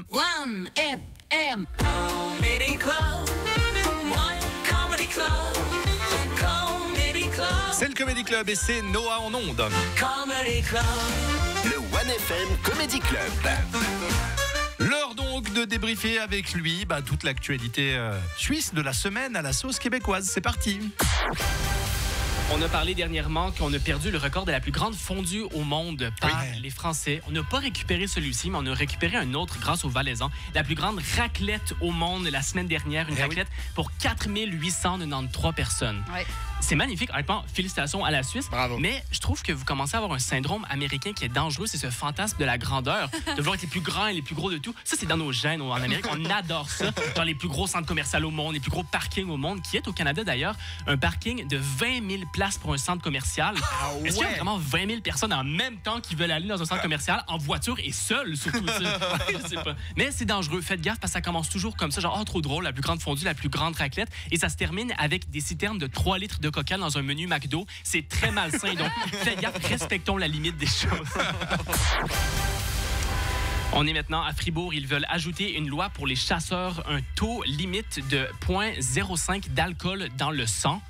1FM Comedy Club. Comedy Club. Comedy Club. C'est le Comedy Club et c'est Noah en onde. Comedy Club. Le 1FM Comedy Club. L'heure donc de débriefer avec lui toute l'actualité suisse de la semaine à la sauce québécoise. C'est parti. On a parlé dernièrement qu'on a perdu le record de la plus grande fondue au monde par les Français. On n'a pas récupéré celui-ci, mais on a récupéré un autre grâce aux Valaisans. La plus grande raclette au monde la semaine dernière, une raclette pour 4893 personnes. Ouais. C'est magnifique. Honnêtement, félicitations à la Suisse. Bravo. Mais je trouve que vous commencez à avoir un syndrome américain qui est dangereux. C'est ce fantasme de la grandeur, de vouloir être les plus grands et les plus gros de tout. Ça, c'est dans nos gènes en Amérique. On adore ça. Genre les plus gros centres commerciaux au monde, les plus gros parkings au monde, qui est au Canada d'ailleurs, un parking de 20 000 places pour un centre commercial. Est-ce qu'il y a vraiment 20 000 personnes en même temps qui veulent aller dans un centre commercial en voiture et seules, surtout? Je sais pas. Mais c'est dangereux. Faites gaffe parce que ça commence toujours comme ça, genre, trop drôle, la plus grande fondue, la plus grande raclette. Et ça se termine avec des citernes de 3 litres de coca dans un menu McDo. C'est très malsain. Donc, faites gaffe, respectons la limite des choses. On est maintenant à Fribourg. Ils veulent ajouter une loi pour les chasseurs, un taux limite de 0,05 d'alcool dans le sang.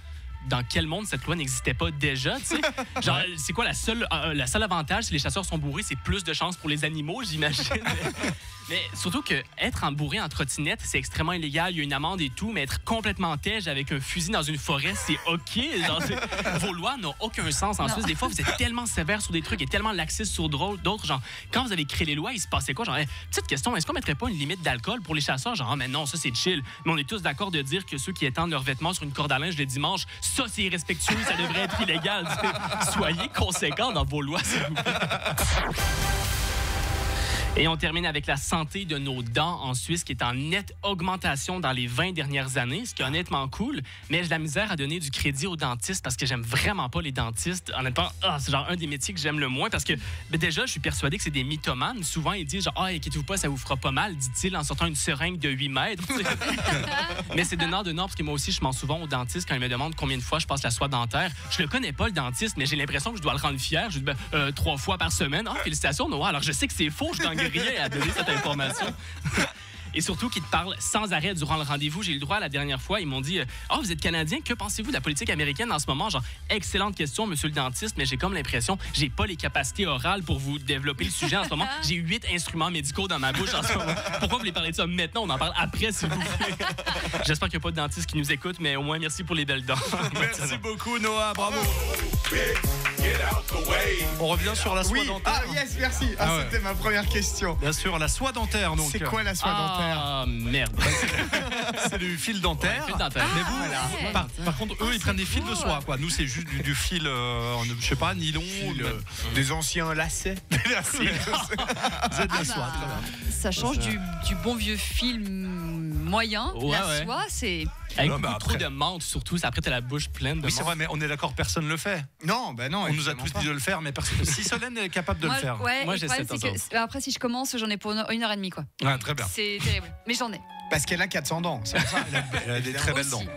Dans quel monde cette loi n'existait pas déjà, tu sais? Genre, c'est quoi la seule avantage si les chasseurs sont bourrés, c'est plus de chances pour les animaux, j'imagine. Mais surtout que être embourré en trottinette, c'est extrêmement illégal, il y a une amende et tout, mais être complètement tège avec un fusil dans une forêt, c'est OK. Genre, vos lois n'ont aucun sens en Suisse. Des fois, vous êtes tellement sévère sur des trucs et tellement laxiste sur d'autres. Genre, quand vous avez créé les lois, il se passait quoi? Genre, petite question, est-ce qu'on mettrait pas une limite d'alcool pour les chasseurs? Genre, mais non, ça c'est chill. Mais on est tous d'accord de dire que ceux qui étendent leurs vêtements sur une corde à linge le dimanche, ça c'est irrespectueux, ça devrait être illégal. Soyez conséquents dans vos lois, s'il vous plaît. Et on termine avec la santé de nos dents en Suisse qui est en nette augmentation dans les 20 dernières années, ce qui est honnêtement cool. Mais j'ai de la misère à donner du crédit aux dentistes parce que j'aime vraiment pas les dentistes. Honnêtement, c'est genre un des métiers que j'aime le moins parce que déjà, je suis persuadé que c'est des mythomanes. Souvent, ils disent genre, inquiétez-vous pas, ça vous fera pas mal, dit-il en sortant une seringue de 8 mètres. Mais c'est de nord parce que moi aussi, je mens souvent au dentiste quand il me demande combien de fois je passe la soie dentaire. Je le connais pas, le dentiste, mais j'ai l'impression que je dois le rendre fier. Je dis 3 fois par semaine. Félicitations, Noah. Alors, je sais que c'est faux, je gagne rien à donner cette information. Et surtout qu'ils te parlent sans arrêt durant le rendez-vous. J'ai eu le droit la dernière fois. Ils m'ont dit vous êtes Canadien, que pensez-vous de la politique américaine en ce moment? Genre, excellente question, monsieur le dentiste, mais j'ai comme l'impression j'ai pas les capacités orales pour vous développer le sujet en ce moment. J'ai 8 instruments médicaux dans ma bouche en ce moment. Pourquoi vous voulez parler de ça maintenant? On en parle après, s'il vous plaît. J'espère qu'il n'y a pas de dentiste qui nous écoute, mais au moins, merci pour les belles dents. Merci beaucoup, Noah. Bravo. On revient sur la soie dentaire. Ah yes, merci. C'était ma première question. Bien sûr, la soie dentaire. Donc. C'est quoi la soie dentaire? Ah, merde. C'est du fil dentaire. Fil dentaire. Mais vous, par contre, eux, ils prennent des fils de soie. Quoi. Nous, c'est juste du fil, je sais pas, nylon. Des anciens lacets. Vous êtes de la soie. Très bien. Ça change du bon vieux film moyen. La soie, c'est... Avec Non, beaucoup trop de menthe, surtout. Après, t'as la bouche pleine de Oui, c'est menthe. vrai, mais on est d'accord, personne ne le fait. Non, non. On nous a tous dit de le faire, mais personne. Si Solène est capable de le faire. Ouais, Moi, le j'ai problème, 7 c'est que après, si je commence, j'en ai pour 1h30, quoi. Ouais, très bien. C'est terrible. Mais j'en ai. Parce qu'elle a 400 dents. C'est pour ça. Elle a des très belles Aussi. dents.